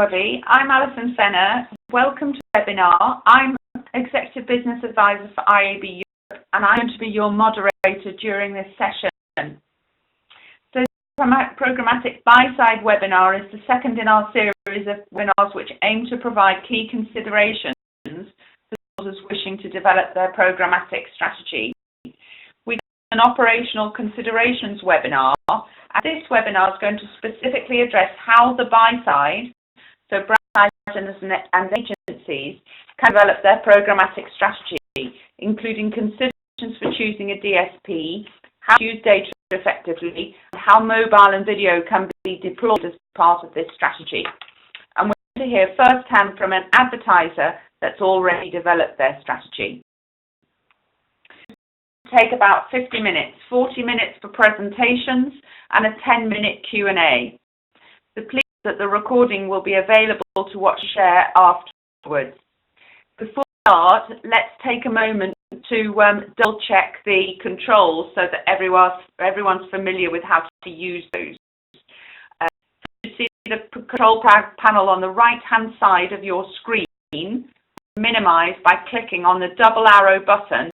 I'm Alison Fenner. Welcome to the webinar. I'm Executive Business Advisor for IAB Europe, and I'm going to be your moderator during this session. So the Programmatic Buy-Side webinar is the second in our series of webinars which aim to provide key considerations for those wishing to develop their programmatic strategy. We have an operational considerations webinar, and this webinar is going to specifically address how the buy-side, so brand and agencies, can develop their programmatic strategy, including considerations for choosing a DSP, how to use data effectively, and how mobile and video can be deployed as part of this strategy. And we're going to hear firsthand from an advertiser that's already developed their strategy. Take about 50 minutes, 40 minutes for presentations and a 10-minute Q&A. So please that the recording will be available to watch and share afterwards. Before we start, let's take a moment to double check the controls so that everyone's familiar with how to use those. You see the control panel on the right-hand side of your screen, minimized by clicking on the double arrow button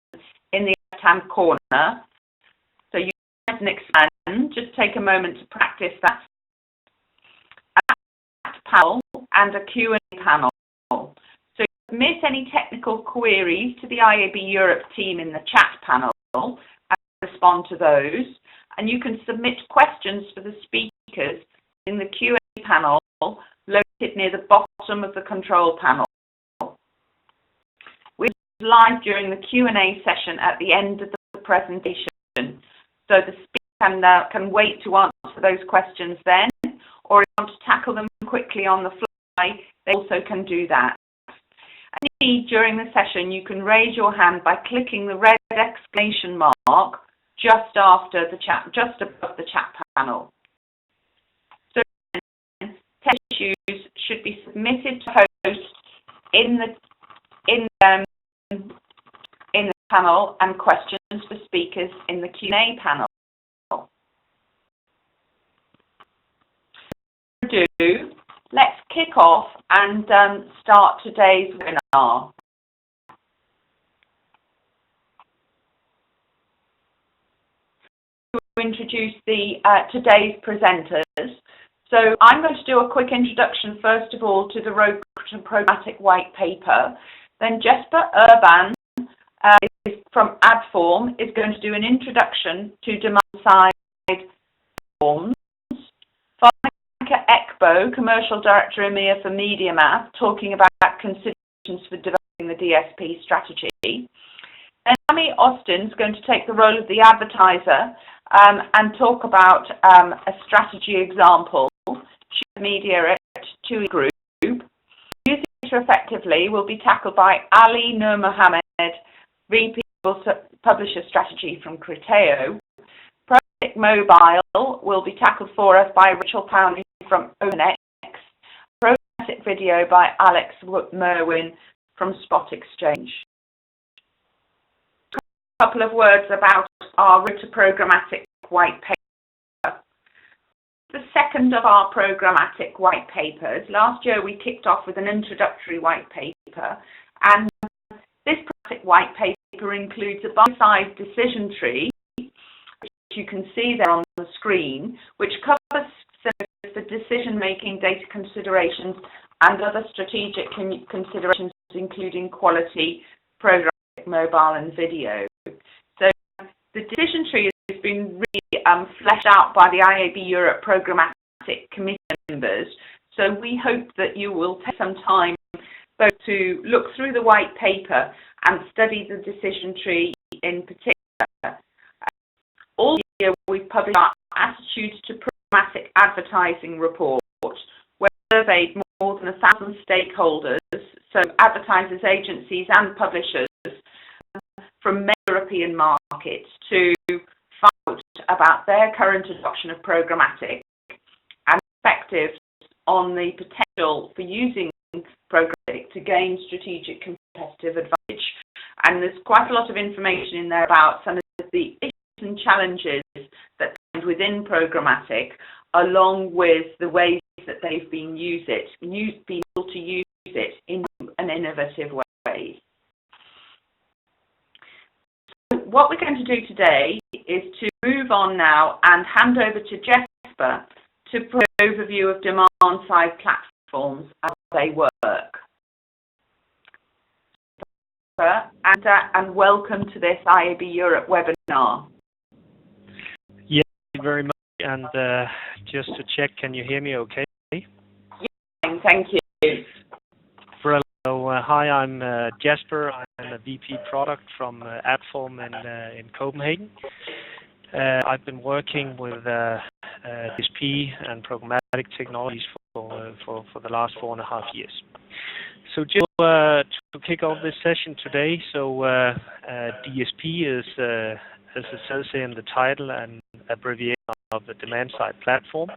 in the left-hand corner. So you can expand, just take a moment to practice that. Panel and a Q&A panel. So submit any technical queries to the IAB Europe team in the chat panel and respond to those. And you can submit questions for the speakers in the Q&A panel located near the bottom of the control panel. We're live during the Q&A session at the end of the presentation. So the speaker can wait to answer those questions then, or if you want to tackle them quickly on the fly, they also can do that. And during the session, you can raise your hand by clicking the red exclamation mark just above the chat panel. So test issues should be submitted to host in the panel, and questions for speakers in the Q&A panel. Let's kick off and start today's webinar. To introduce today's presenters. So I'm going to do a quick introduction first of all to the Programmatic white paper. Then Jesper Urban from Adform is going to do an introduction to demand-side forms. Ekbo, Commercial Director EMEA for MediaMath, talking about considerations for developing the DSP strategy. And Amy Austin's going to take the role of the advertiser and talk about a strategy example. She's media at TUI Group. Using data effectively will be tackled by Ali Nur Mohammed, VP Publisher Strategy from Criteo. Programmatic Mobile will be tackled for us by Rachel Powney from OpenX, Programmatic Video by Alex Merwin from Spot Exchange. A couple of words about our route to Programmatic white paper. The second of our Programmatic white papers. Last year we kicked off with an introductory white paper, and this Programmatic white paper includes a buy-side decision tree, which you can see there on the screen, which covers for decision-making, data considerations, and other strategic considerations, including quality, programmatic, mobile, and video. So the decision tree has been really fleshed out by the IAB Europe Programmatic Committee members. So we hope that you will take some time both to look through the white paper and study the decision tree in particular. All year we've published our Attitudes to Programmatic Advertising report, where we surveyed more than 1,000 stakeholders, so advertisers, agencies and publishers from many European markets to find out about their current adoption of programmatic and perspectives on the potential for using programmatic to gain strategic competitive advantage. And there's quite a lot of information in there about some of the issues and challenges that find within programmatic, along with the ways that they've been been able to use it in an innovative way. So what we're going to do today is to move on now and hand over to Jesper to provide an overview of demand-side platforms as they work. And welcome to this IAB Europe webinar. Yeah, thank you very much. And just to check, can you hear me okay? Yeah, thank you. So, hi, I'm Jesper. I'm a VP product from Adform in Copenhagen. I've been working with DSP and programmatic technologies for the last 4.5 years. So just to kick off this session today, so DSP is, as it says in the title, an abbreviation of the demand-side platform.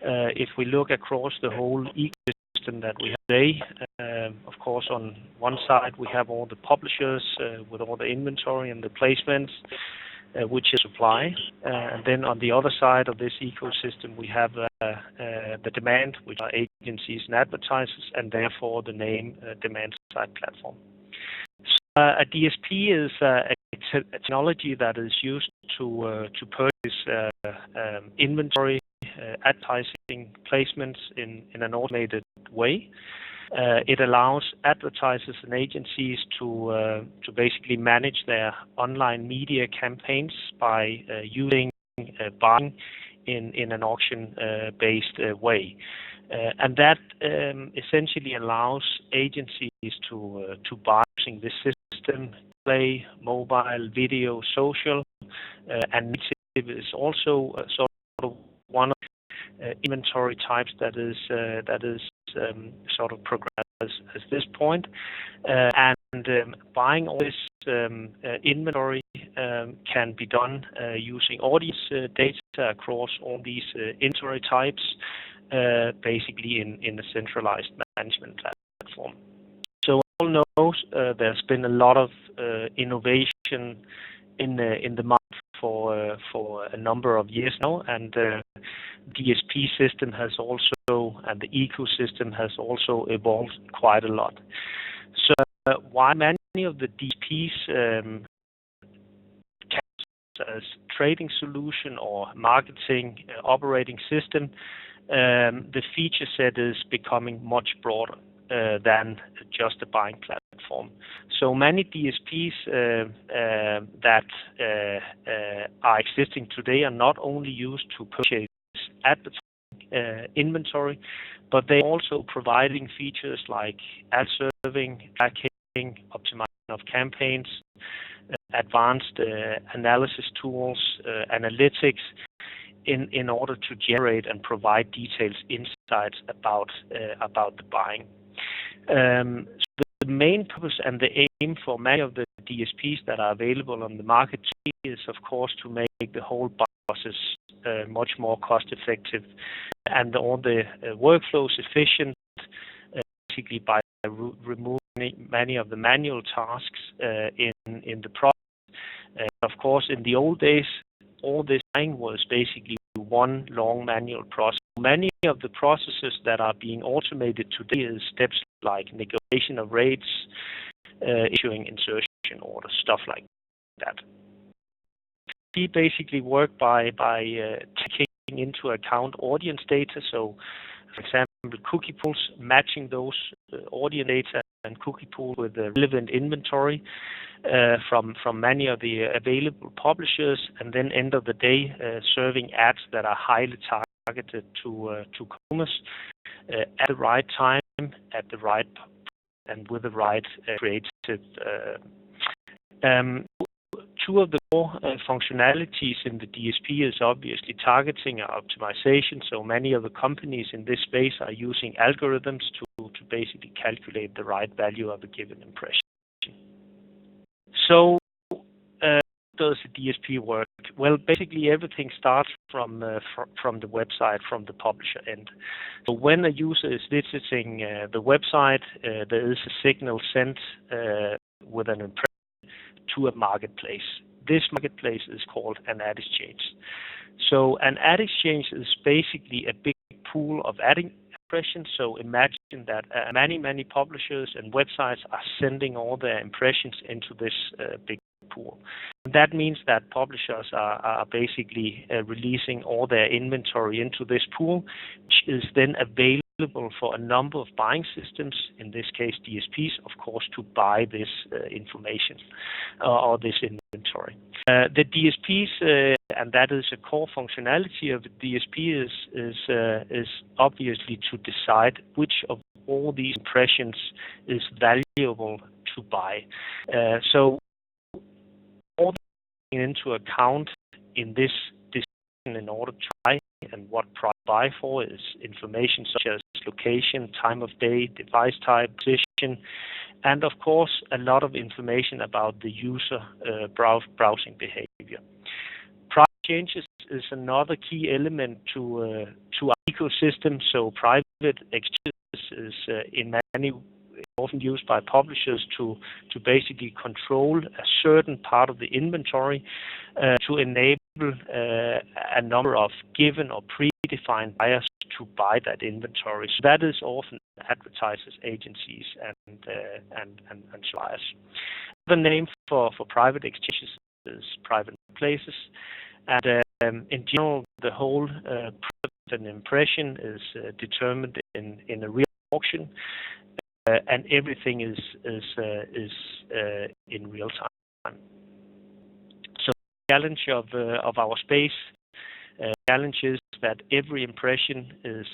If we look across the whole ecosystem that we have today, of course, on one side we have all the publishers with all the inventory and the placements, which is supply, and then on the other side of this ecosystem we have the demand, which are agencies and advertisers, and therefore the name demand-side platform. So, a DSP is a technology that is used to purchase inventory, advertising placements in an automated way. It allows advertisers and agencies to basically manage their online media campaigns by using buying in an auction-based way, and that essentially allows agencies to buy using this system: play, mobile, video, social, and native is also sort of one of inventory types that is sort of progressed at this point, and buying all this inventory can be done using audience data across all these inventory types, basically in a centralized management platform. So all knows there's been a lot of innovation in the market for a number of years now, and DSP system has also, and the ecosystem has also evolved quite a lot. So while many of the DSPs as trading solution or marketing operating system, the feature set is becoming much broader than just a buying platform. So many DSPs that are existing today are not only used to purchase advertising inventory, but they're also providing features like ad serving, tracking, optimization of campaigns, advanced analysis tools, analytics, in order to generate and provide details, insights about the buying. So the main purpose and the aim for many of the DSPs that are available on the market is, of course, to make the whole process much more cost effective and all the workflows efficient, basically by removing many of the manual tasks in the process. Of course, in the old days, all this buying was basically one long manual process. Many of the processes that are being automated today is steps like negotiation of rates, issuing insertion orders, stuff like that. We basically work by taking into account audience data. So, for example, cookie pools, matching those audience data and cookie pool with the relevant inventory from many of the available publishers, and then end of the day serving ads that are highly targeted to consumers at the right time, at the right and with the right creative. Two of the core functionalities in the DSP is obviously targeting and optimization. So many of the companies in this space are using algorithms to basically calculate the right value of a given impression. So does the DSP work? Well, basically everything starts from the website, from the publisher end. So when a user is visiting the website, there is a signal sent with an impression to a marketplace. This marketplace is called an ad exchange. So an ad exchange is basically a big pool of ad impressions. So imagine that many publishers and websites are sending all their impressions into this big pool. And that means that publishers are basically releasing all their inventory into this pool, which is then available for a number of buying systems, in this case DSPs, of course, to buy this information or this inventory. The DSPs, and that is a core functionality of the DSP, is obviously to decide which of all these impressions is valuable to buy. So all into account in this decision in order to buy, and what price to buy for is information such as location, time of day, device type, position, and of course a lot of information about the user browsing behavior. Price changes is another key element to our ecosystem. So private exchanges is in many often used by publishers to basically control a certain part of the inventory to enable a number of given or predefined buyers to buy that inventory. So that is often advertisers, agencies, and suppliers. The name for private exchanges is private places, and in general, the whole product and impression is determined in a real auction. And everything is in real time. So the challenge of our space challenge is that every impression is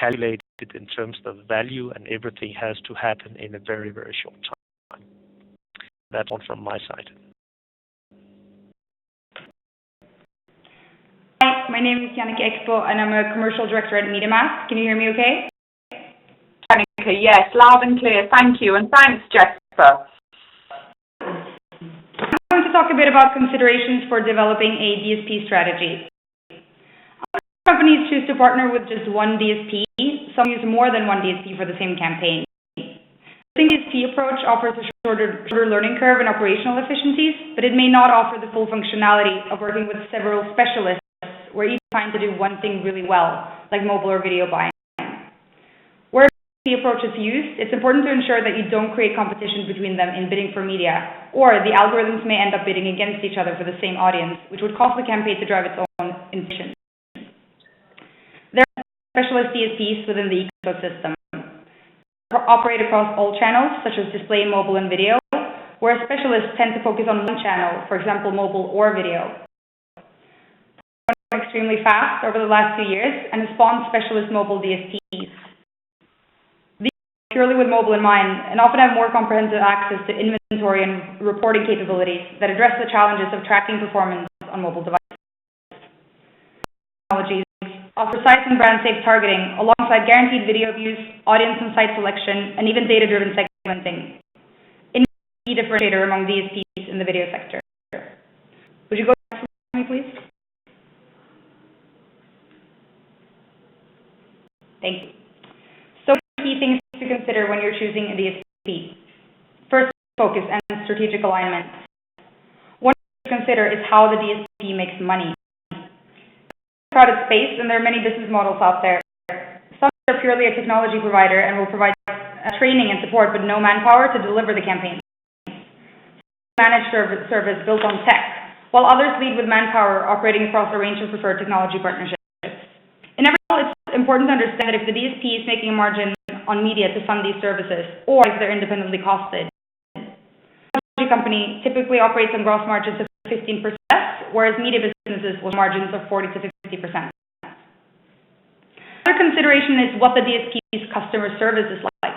calculated in terms of value, and everything has to happen in a very short time. That's all from my side. Hi, my name is Janneke Expo, and I'm a commercial director at MediaMask. Can you hear me okay? Yes, loud and clear. Thank you, and thanks, Jesper. I'm going to talk a bit about considerations for developing a DSP strategy. Other companies choose to partner with just one DSP. Some use more than one DSP for the same campaign. The DSP approach offers a shorter learning curve and operational efficiencies, but it may not offer the full functionality of working with several specialists where each is trying to do one thing really well, like mobile or video buying. The approach is used, it's important to ensure that you don't create competition between them in bidding for media, or the algorithms may end up bidding against each other for the same audience, which would cost the campaign to drive its own intention. There are specialist DSPs within the ecosystem. They operate across all channels, such as display, mobile, and video, whereas specialists tend to focus on one channel, for example, mobile or video. Extremely fast over the last 2 years and has spawned specialist mobile DSPs. Purely with mobile in mind, and often have more comprehensive access to inventory and reporting capabilities that address the challenges of tracking performance on mobile devices. Technologies offer precise and brand-safe targeting alongside guaranteed video views, audience and site selection, and even data-driven segmenting. A key differentiator among DSPs in the video sector. Would you go back to me, please? Thank you. So key things to consider when you're choosing a DSP. First, focus and strategic alignment. One thing to consider is how the DSP makes money. It's a crowded space, and there are many business models out there. Some are purely a technology provider and will provide training and support, but no manpower to deliver the campaign. Managed service built on tech, while others lead with manpower operating across a range of preferred technology partnerships. In every case, it's important to understand that if the DSP is making a margin on media to fund these services, or if they're independently costed. A technology company typically operates on gross margins of 15%, whereas media businesses will have margins of 40 to 50%. Another consideration is what the DSP's customer service is like.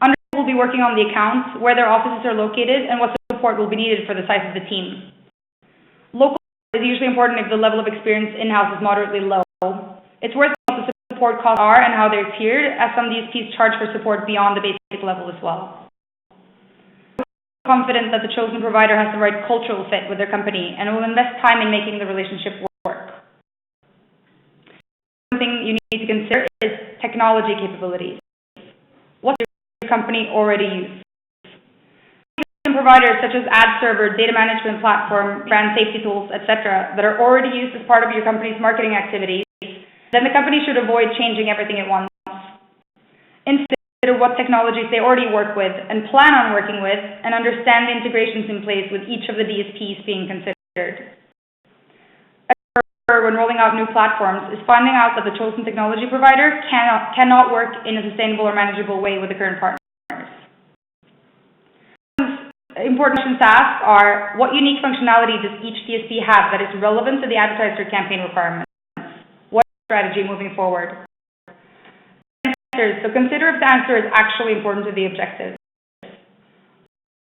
Underwriters will be working on the accounts, where their offices are located, and what support will be needed for the size of the team. Local is usually important if the level of experience in-house is moderately low. It's worth what the support costs are and how they're tiered, as some DSPs charge for support beyond the basic level as well. I'm confident that the chosen provider has the right cultural fit with their company and will invest time in making the relationship work. One thing you need to consider is technology capabilities. What does your company already use? Providers such as ad server, data management platform, brand safety tools, etc., that are already used as part of your company's marketing activities then the company should avoid changing everything at once. Instead, consider what technologies they already work with and plan on working with, and understand the integrations in place with each of the DSPs being considered. When rolling out new platforms is finding out that the chosen technology provider cannot work in a sustainable or manageable way with the current partners. Important questions to ask are, what unique functionality does each DSP have that is relevant to the advertiser campaign requirements? What strategy moving forward? So consider if the answer is actually important to the objectives.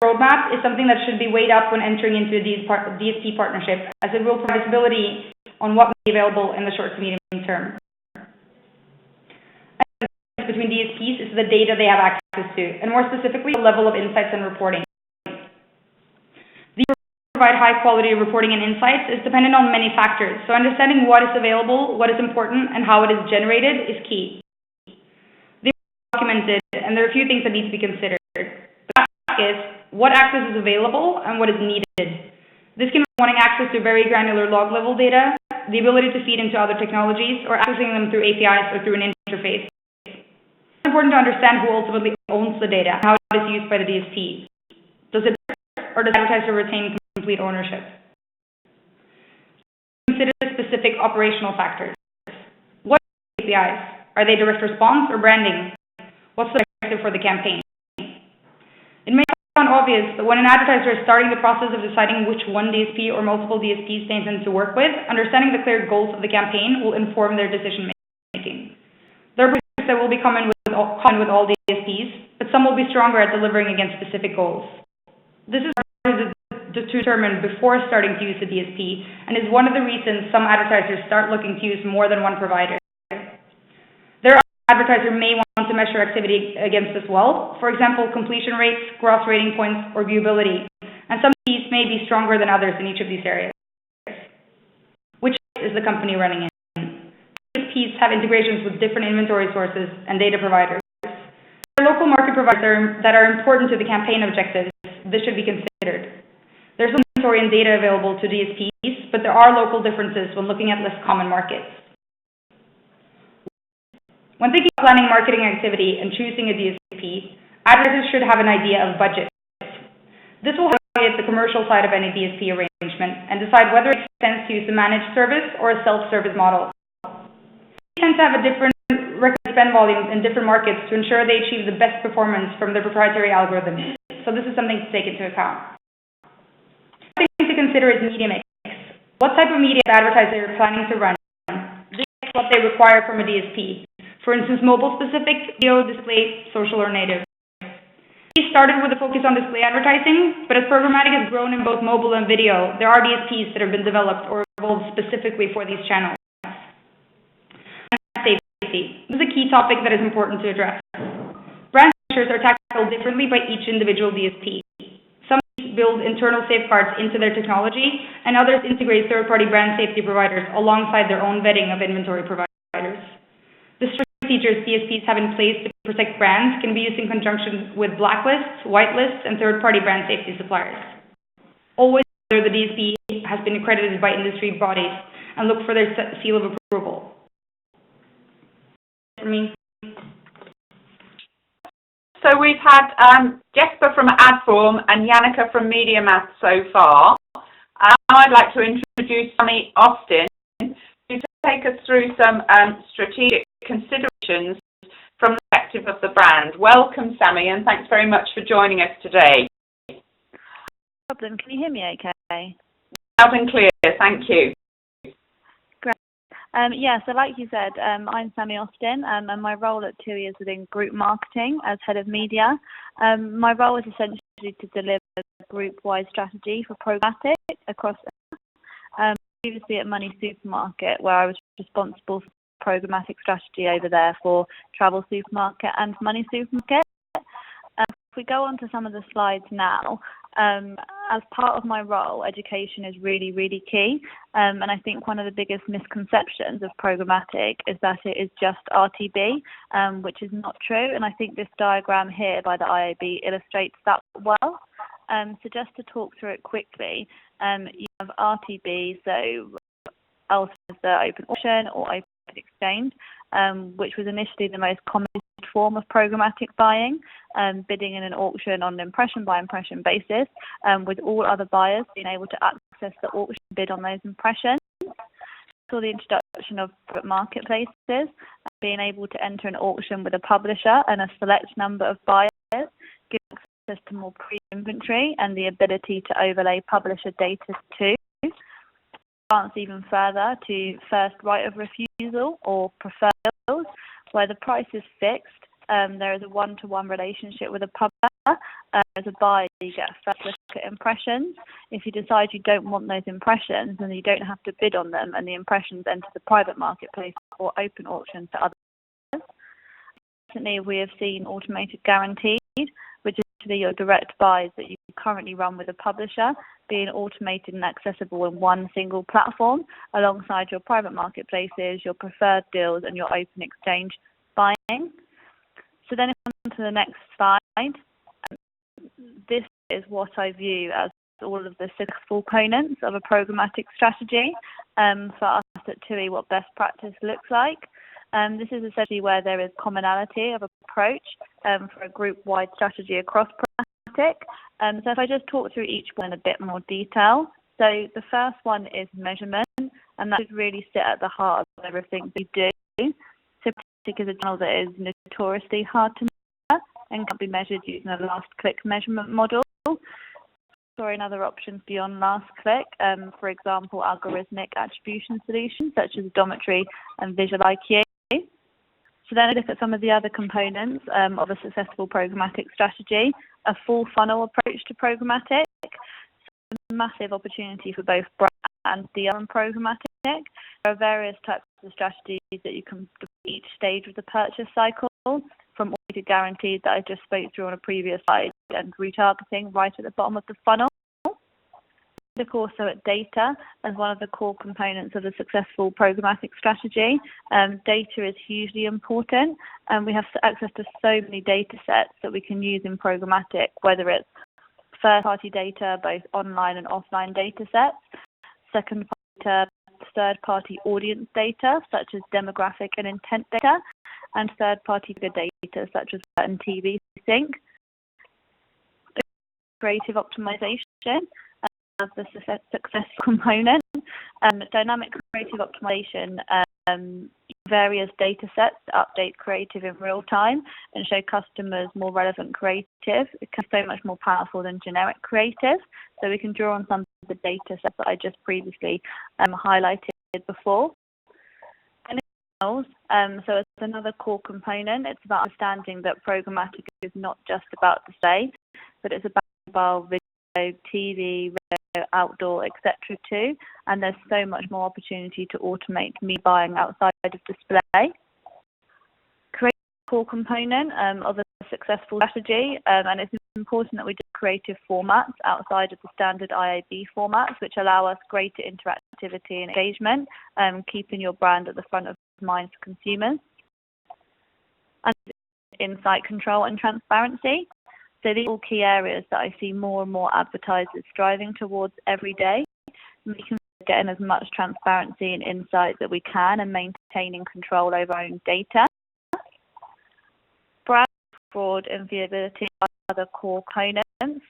Roadmap is something that should be weighed up when entering into a DSP partnership, as it will provide visibility on what may be available in the short to medium term. The difference between DSPs is the data they have access to, and more specifically, the level of insights and reporting. These provide high quality reporting and insights is dependent on many factors, so understanding what is available, what is important, and how it is generated is key. These are documented, and there are a few things that need to be considered. The task is what access is available and what is needed. This can be wanting access to very granular log level data, the ability to feed into other technologies, or accessing them through APIs or through an interface. It's important to understand who ultimately owns the data and how it is used by the DSP. Does it or does the advertiser retain complete ownership? Consider specific operational factors. What are APIs? Are they direct response or branding? What's the objective for the campaign? It may sound obvious, but when an advertiser is starting the process of deciding which one DSP or multiple DSPs they intend to work with, understanding the clear goals of the campaign will inform their decision making. There are projects that will be common with all DSPs, but some will be stronger at delivering against specific goals. This is determined before starting to use the DSP, and is one of the reasons some advertisers start looking to use more than one provider. There are advertisers may want to measure activity against as well, for example, completion rates, gross rating points, or viewability, and some DSPs may be stronger than others in each of these areas. Which is the company running in? DSPs have integrations with different inventory sources and data providers. There are local market providers that are important to the campaign objectives. This should be considered. There's inventory and data available to DSPs, but there are local differences when looking at less common markets. When thinking of planning marketing activity and choosing a DSP, advertisers should have an idea of budget. This will evaluate the commercial side of any DSP arrangement and decide whether it makes sense to use a managed service or a self-service model. They tend to have a different record spend volumes in different markets to ensure they achieve the best performance from their proprietary algorithms. So this is something to take into account. One thing to consider is media mix. What type of media is the advertiser planning to run? This is what they require from a DSP. For instance, mobile-specific, video, display, social, or native. We started with a focus on display advertising, but as programmatic has grown in both mobile and video, there are DSPs that have been developed or evolved specifically for these channels. Brand safety. This is a key topic that is important to address. Brand measures are tackled differently by each individual DSP. Some build internal safeguards into their technology, and others integrate third-party brand safety providers alongside their own vetting of inventory providers. The procedures DSPs have in place to protect brands can be used in conjunction with blacklists, whitelists, and third-party brand safety suppliers. Always consider the DSP has been accredited by industry bodies and look for their seal of approval. For me. So we've had Jesper from Adform and Janneke from MediaMath so far. I'd like to introduce Sammy Austin to take us through some strategic considerations from the perspective of the brand. Welcome, Sammy, and thanks very much for joining us today. No problem. Can you hear me okay? Loud and clear, thank you. Great. Yeah, so like you said, I'm Sammy Austin, and my role at TUI is within group marketing as head of media. My role is essentially to deliver a group-wide strategy for Programmatic across previously at Money Supermarket, where I was responsible for programmatic strategy over there for Travel Supermarket and Money Supermarket. If we go on to some of the slides now, as part of my role, education is really, really key. And I think one of the biggest misconceptions of programmatic is that it is just RTB, which is not true. And I think this diagram here by the IAB illustrates that well. So just to talk through it quickly, you have RTB, so also the open auction or open exchange, which was initially the most common form of programmatic buying, bidding in an auction on an impression by impression basis, with all other buyers being able to access the auction bid on those impressions. So the introduction of private marketplaces, being able to enter an auction with a publisher and a select number of buyers, gives access to more pre-inventory and the ability to overlay publisher data too. Advance even further to first right of refusal or preferred deals, where the price is fixed. There is a one-to-one relationship with a publisher. As a buyer, you get a first look at impressions. If you decide you don't want those impressions, then you don't have to bid on them, and the impressions enter the private marketplace or open auction to others. Recently, we have seen automated guaranteed, which is actually your direct buys that you currently run with a publisher, being automated and accessible in one single platform, alongside your private marketplaces, your preferred deals, and your open exchange buying. So then on to the next slide. This is what I view as all of the successful components of a programmatic strategy. For us at TUI, what best practice looks like. This is essentially where there is commonality of approach for a group-wide strategy across programmatic. So if I just talk through each one in a bit more detail. So the first one is measurement, and that should really sit at the heart of everything we do. So Programmatic is a channel that is notoriously hard to measure and can be measured using a last click measurement model or in other options beyond last click, for example, algorithmic attribution solutions such as Odometry and Visual IQ. So then I look at some of the other components of a successful programmatic strategy. A full funnel approach to programmatic, so a massive opportunity for both brand and DR and programmatic. There are various types of strategies that you can do at each stage of the purchase cycle, from automated guaranteed that I just spoke through on a previous slide and retargeting right at the bottom of the funnel. Look also at data as one of the core components of a successful programmatic strategy. Data is hugely important, and we have access to so many data sets that we can use in programmatic, whether it's first-party data, both online and offline data sets, second-party data, third-party audience data, such as demographic and intent data, and third-party data, such as and TV sync. Creative optimization as the success component. Dynamic creative optimization, various data sets to update creative in real time and show customers more relevant creative. It can be so much more powerful than generic creative. So we can draw on some of the data sets that I just previously highlighted before. So it's another core component. It's about understanding that programmatic is not just about display, but it's about mobile, video, TV, radio, outdoor, etc. too. And there's so much more opportunity to automate me buying outside of display. Create a core component of a successful strategy, and it's important that we do creative formats outside of the standard IAB formats, which allow us greater interactivity and engagement, keeping your brand at the front of mind for consumers. And insight control and transparency. So these are all key areas that I see more and more advertisers striving towards every day, making getting as much transparency and insight that we can and maintaining control over our own data. Brand fraud and viewability are other core components. And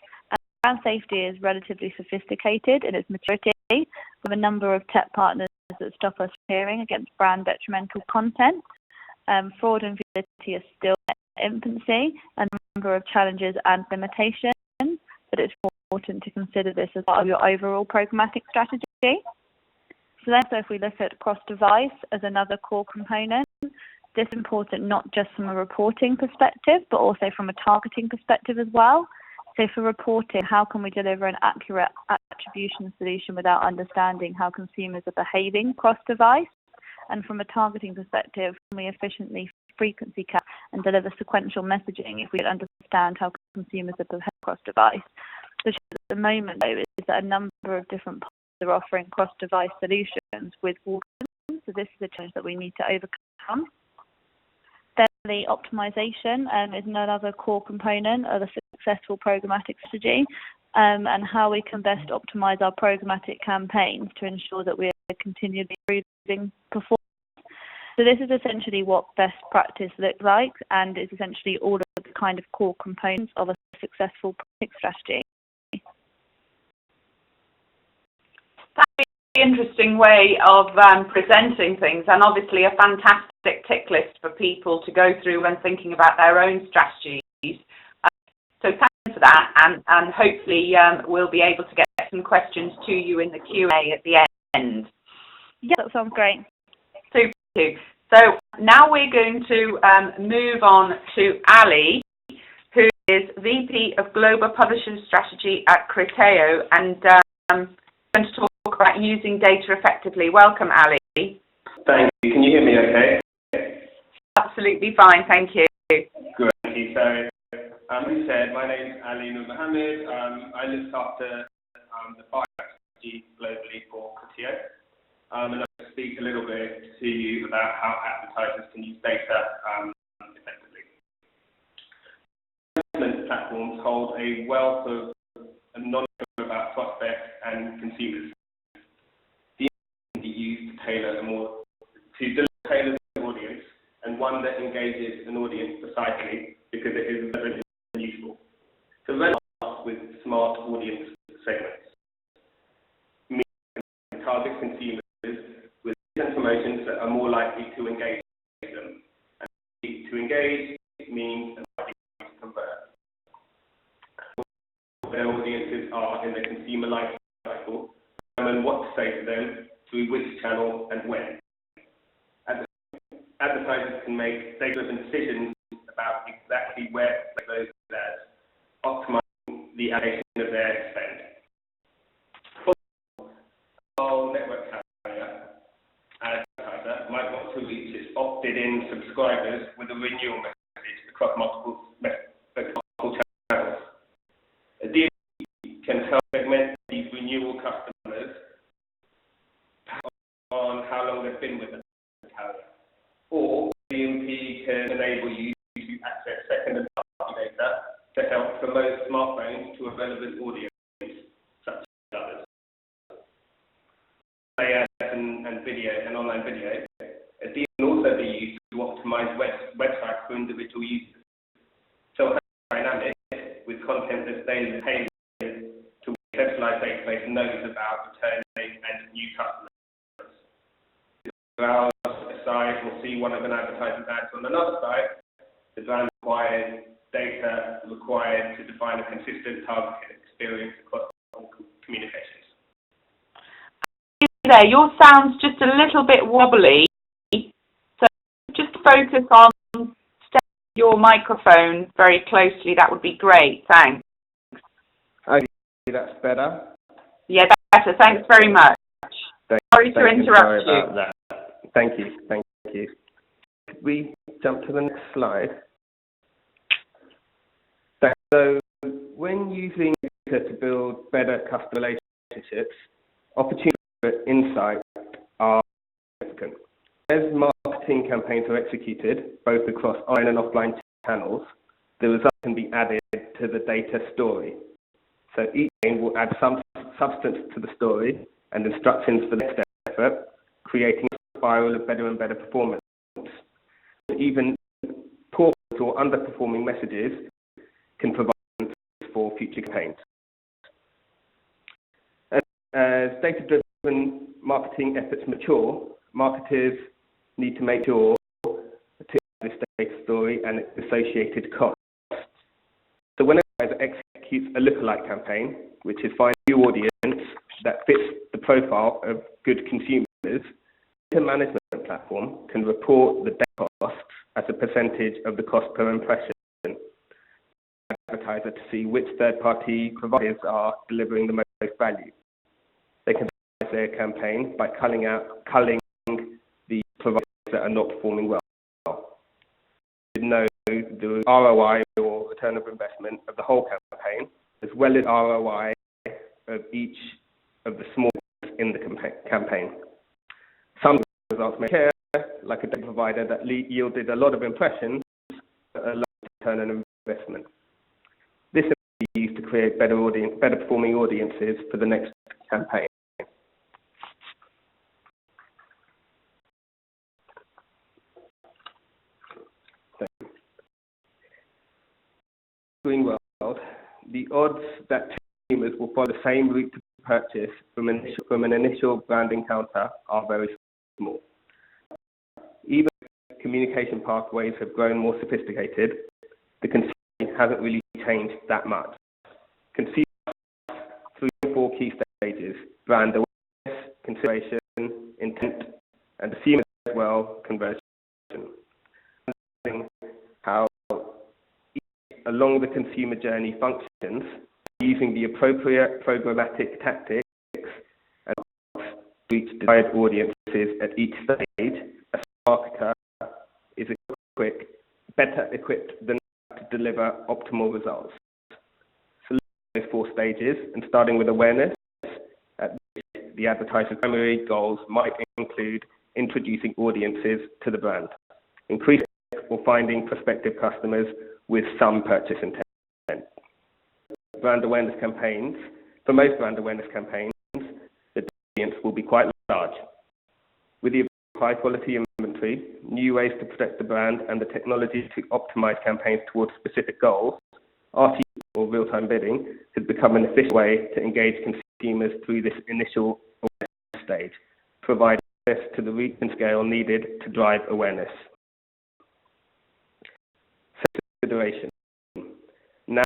brand safety is relatively sophisticated in its maturity, with a number of tech partners that stop us hearing against brand detrimental content. Fraud and viewability are still in infancy, and a number of challenges and limitations, but it's important to consider this as part of your overall programmatic strategy. So if we look at cross-device as another core component, this is important not just from a reporting perspective, but also from a targeting perspective as well. So for reporting, how can we deliver an accurate attribution solution without understanding how consumers are behaving cross-device? And from a targeting perspective, can we efficiently frequency cap and deliver sequential messaging if we don't understand how consumers are behaving cross-device? The issue at the moment, though, is that a number of different partners are offering cross-device solutions with warnings, so this is a challenge that we need to overcome. Thirdly, optimization is another core component of a successful programmatic strategy, and how we can best optimize our programmatic campaigns to ensure that we are continually improving performance. So this is essentially what best practice looks like, and it's essentially all of the kind of core components of a successful product strategy. That's an interesting way of presenting things, and obviously a fantastic tick list for people to go through when thinking about their own strategies. So thanks for that, and hopefully we'll be able to get some questions to you in the Q&A at the end. Yeah, that sounds great. Super. So now we're going to move on to Ali, who is VP of Global Publishing Strategy at Criteo, and going to talk about using data effectively. Welcome, Ali. Thank you. Can you hear me okay? Absolutely fine, thank you. Good. Thank you. So, as you said, my name is Ali Nur Mohammed. I look after the buyer strategy globally for Criteo. And I'll speak a little bit to you about how advertisers can use data effectively. Investment platforms hold a wealth of knowledge about prospects and consumers. These can be used to tailor tailor the audience, and one that engages an audience precisely because it is relevant and useful. To run with smart audience segments, meaning target consumers with information that are more likely to engage them. And to engage means likely to convert. Their audiences are in the consumer life cycle, and what to say to them, through which channel and when. Advertisers can make data-driven decisions about exactly where to place those ads, optimizing the allocation of their spend. For network advertiser might want to reach its opted-in subscribers with a renewal message across multiple channels. A DSP can help segment these renewal customers on how long they've been with the carrier. Or DMP can enable you to access second and party data to help promote smartphones to a relevant audience, such as others. And video and online video, a DMP can also be used to optimize websites for individual users. So dynamic with content that's tailored to what a centralized database knows about returning and new customers. Browse a site or see one of an advertiser's ads on another site, the brand requires data required to define a consistent targeted experience across all communications. There, your sound's just a little bit wobbly, so just focus on your microphone very closely. That would be great. Thanks. Okay, that's better. Yeah, that's better. Thanks very much. Sorry to interrupt you. About that. Thank you. Could we jump to the next slide? So, when using data to build better customer relationships, opportunities for insight are significant. As marketing campaigns are executed, both across online and offline channels, the results can be added to the data story. So each campaign will add some substance to the story and instructions for the next effort, creating a spiral of better and better performance. Even poor or underperforming messages can provide for future campaigns. As data-driven marketing efforts mature, marketers need to make sure to this data story and its associated costs. So when an advertiser executes a lookalike campaign, which is finding a new audience that fits the profile of good consumers, the data management platform can report the data costs as a percentage of the cost per impression. Advertiser to see which third-party providers are delivering the most value. They can optimize their campaign by culling the providers that are not performing well. You know the ROI or return of investment of the whole campaign, as well as ROI of each of the small in the campaign. Some results may care, like a data provider that yielded a lot of impressions, but a low return on investment. This is used to create better performing audiences for the next campaign. the odds that consumers will follow the same route to purchase from an initial brand encounter are very small. Even as communication pathways have grown more sophisticated, the consumer hasn't really changed that much. Consumers through 4 key stages: brand awareness, consideration, intent, and assuming as well conversion. How along the consumer journey functions, using the appropriate programmatic tactics and to reach desired audiences at each stage, a marketer is better equipped than to deliver optimal results. So those 4 stages, and starting with awareness, at which the advertiser's primary goals might include introducing audiences to the brand, increasing or finding prospective customers with some purchase intent. Brand awareness campaigns, for most brand awareness campaigns, the audience will be quite large. With the high quality inventory, new ways to protect the brand, and the technology to optimize campaigns towards specific goals, RTB or real-time bidding has become an efficient way to engage consumers through this initial awareness stage, provide access to the reach and scale needed to drive awareness. Consideration. Now,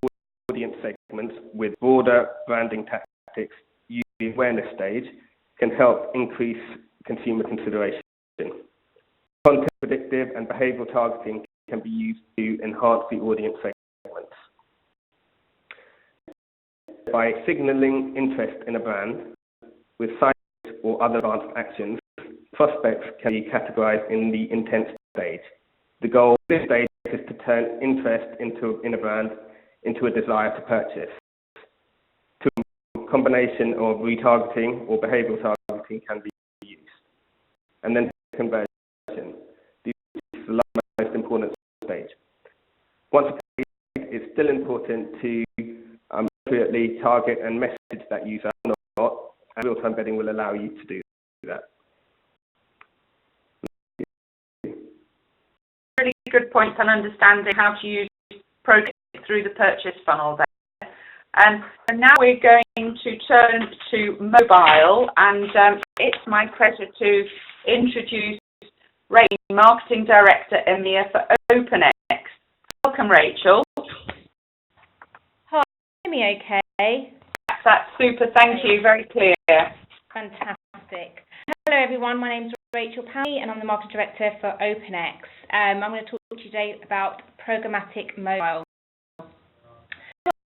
audience segments with broader branding tactics using the awareness stage can help increase consumer consideration. Content predictive and behavioral targeting can be used to enhance the audience segments. By signaling interest in a brand with signs or other advanced actions, prospects can be categorized in the intent stage. The goal of this stage is to turn interest in a brand into a desire to purchase. A combination of retargeting or behavioral targeting can be used. And then conversion. This is the most important stage. Once a page, it's still important to appropriately target and message that user or not, and real-time bidding will allow you to do that. Really good points on understanding how to use Programmatic through the purchase funnel there. And now we're going to turn to mobile, and it's my pleasure to introduce Rachel, Marketing Director EMEA for OpenX. Welcome, Rachel. Hi, can you hear me okay? That's super, thank you, very clear. Fantastic. Hello everyone, my name is Rachel Pally and I'm the Marketing Director for OpenX. I'm going to talk to you today about Programmatic Mobile.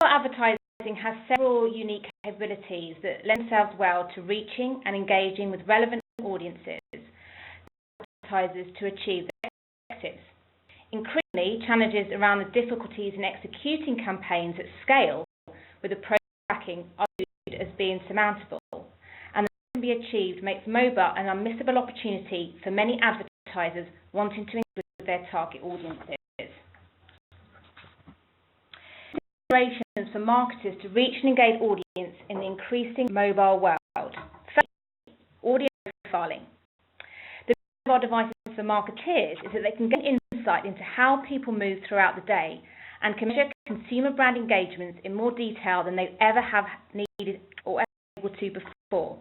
Advertising has several unique capabilities that lend themselves well to reaching and engaging with relevant audiences, advertisers to achieve their objectives. Increasingly, challenges around the difficulties in executing campaigns at scale with appropriate tracking are viewed as being surmountable, and that can be achieved makes mobile an unmissable opportunity for many advertisers wanting to engage with their target audiences. Considerations for marketers to reach and engage audience in the increasing mobile world. First, audience profiling. The goal of our devices for marketeers is that they can gain insight into how people move throughout the day and can measure consumer brand engagements in more detail than they ever have needed or ever able to before.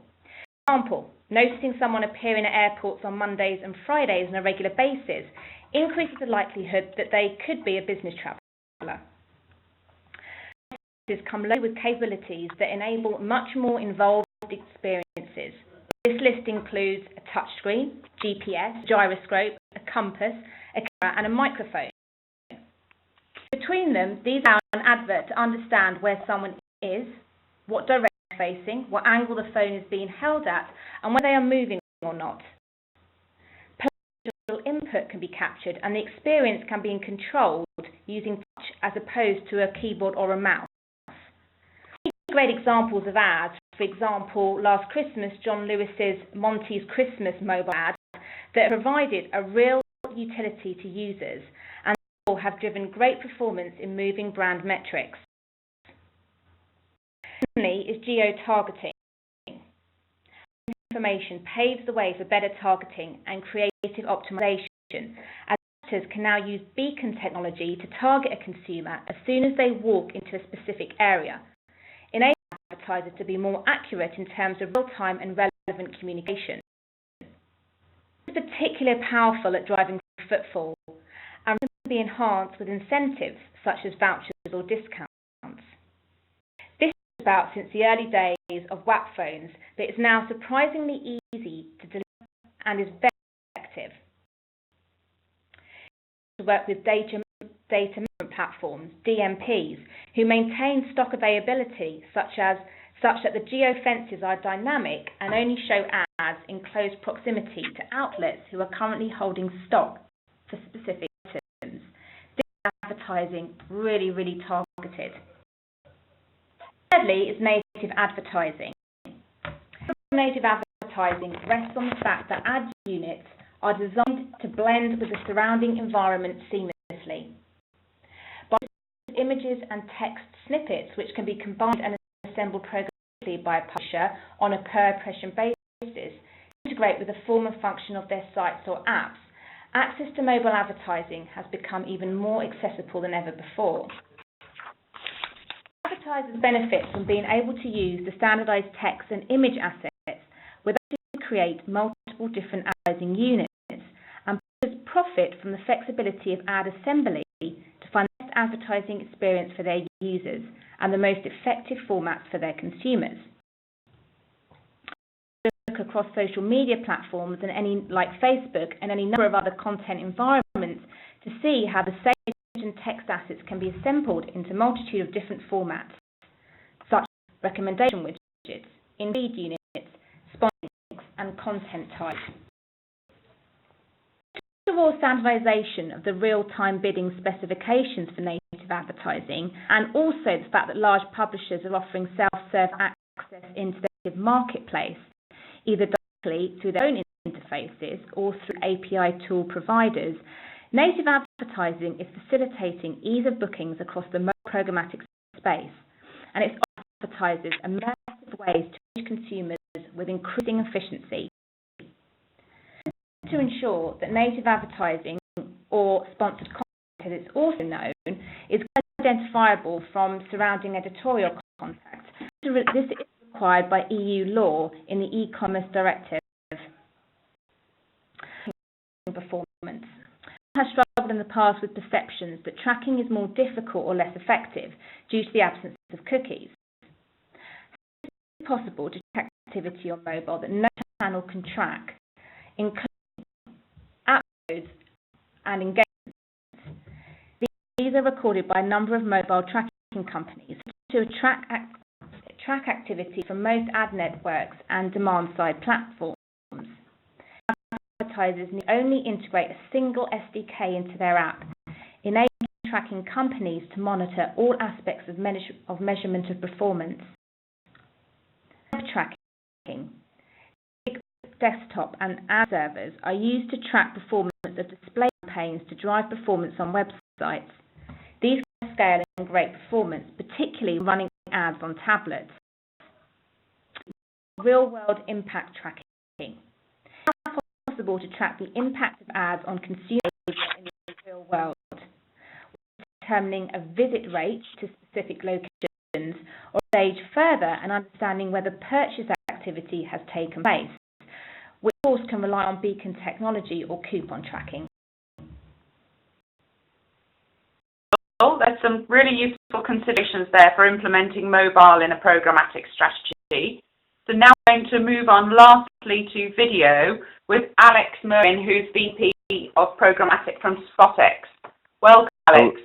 For example, noticing someone appearing at airports on Mondays and Fridays on a regular basis increases the likelihood that they could be a business traveller. Come loaded with capabilities that enable much more involved experiences. This list includes a touchscreen, GPS, gyroscope, a compass, a camera and a microphone. Between them, these allow an advert to understand where someone is, what direction they're facing, what angle the phone is being held at, and whether they are moving or not. Digital input can be captured and the experience can be controlled using touch as opposed to a keyboard or a mouse. Great examples of ads. For example, last Christmas, John Lewis's Monty's Christmas mobile ad that provided a real utility to users and have driven great performance in moving brand metrics. Secondly is geo-targeting. Information paves the way for better targeting and creative optimization as marketers can now use beacon technology to target a consumer as soon as they walk into a specific area, enabling advertisers to be more accurate in terms of real-time and relevant communication. This is particularly powerful at driving footfall and can be enhanced with incentives such as vouchers or discounts. This is about since the early days of WAP phones, but it's now surprisingly easy to deliver and is very effective. To work with data management platforms, DMPs, who maintain stock availability such that the geofences are dynamic and only show ads in close proximity to outlets who are currently holding stock for specific items. This advertising really targeted. Thirdly is native advertising. Native advertising rests on the fact that ad units are designed to blend with the surrounding environment seamlessly. By images and text snippets which can be combined and assembled programmatically by a publisher on a per impression basis, integrate with the form and function of their sites or apps, access to mobile advertising has become even more accessible than ever before. Advertisers benefit from being able to use the standardized text and image assets without having to create multiple different advertising units, and profit from the flexibility of ad assembly to find the best advertising experience for their users and the most effective formats for their consumers. Look across social media platforms and like Facebook and any number of other content environments to see how the same image and text assets can be assembled into a multitude of different formats, such as recommendation widgets, in-feed units, sponsor links, and content types. First of all, standardization of the real-time bidding specifications for native advertising, and also the fact that large publishers are offering self-serve access into the native marketplace, either directly through their own interfaces or through API tool providers. Native advertising is facilitating ease of bookings across the programmatic space, and it's offering advertisers immersive ways to reach consumers with increasing efficiency. To ensure that native advertising, or sponsored content as it's also known, is identifiable from surrounding editorial content. This is required by EU law in the e-commerce directive. Performance has struggled in the past with perceptions that tracking is more difficult or less effective due to the absence of cookies. It is possible to track activity on mobile that no channel can track, including app codes and engagements. These are recorded by a number of mobile tracking companies to track activity from most ad networks and demand-side platforms. Advertisers need only integrate a single SDK into their app, enabling tracking companies to monitor all aspects of measurement of performance. Web tracking. Desktop and ad servers are used to track performance of display campaigns to drive performance on websites. These can scale and great performance, particularly running ads on tablets. Real-world impact tracking. It's possible to track the impact of ads on consumer behavior in the real world, determining a visit rate to specific locations, or stage further and understanding whether purchase activity has taken place, which of course can rely on beacon technology or coupon tracking. Well, there's some really useful considerations there for implementing mobile in a programmatic strategy. So now we're going to move on lastly to video with Alex Merwin, who's VP of Programmatic from SpotX. Welcome, Alex.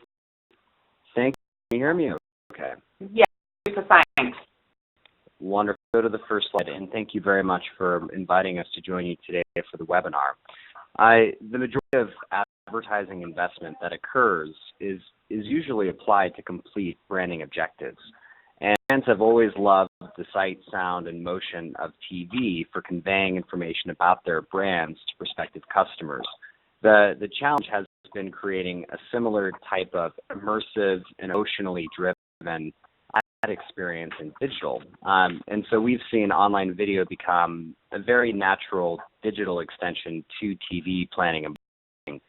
Thank you. Can you hear me okay? Yeah, super, thanks. Wonderful. Go to the first slide, and thank you very much for inviting us to join you today for the webinar. The majority of advertising investment that occurs is usually applied to complete branding objectives. And brands have always loved the sight, sound, and motion of TV for conveying information about their brands to prospective customers. The challenge has been creating a similar type of immersive and emotionally driven ad experience in digital. And so we've seen online video become a very natural digital extension to TV planning and marketing.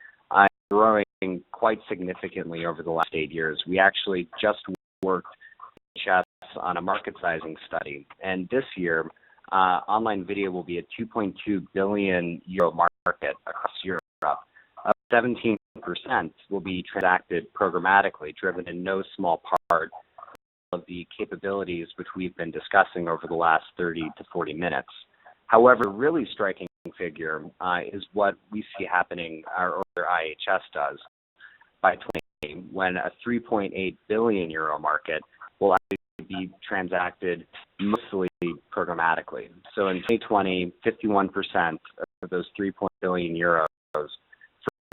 growing quite significantly over the last 8 years. We actually just worked with NHS on a market sizing study, and this year, online video will be a 2.2 billion euro market across Europe. 17% will be transacted programmatically, driven in no small part of the capabilities which we've been discussing over the last 30 to 40 minutes. However, a really striking figure is what we see happening, or IHS does, by 2020, when a 3.8 billion euro market will actually be transacted mostly programmatically. So in 2020, 51% of those 3.8 billion euros for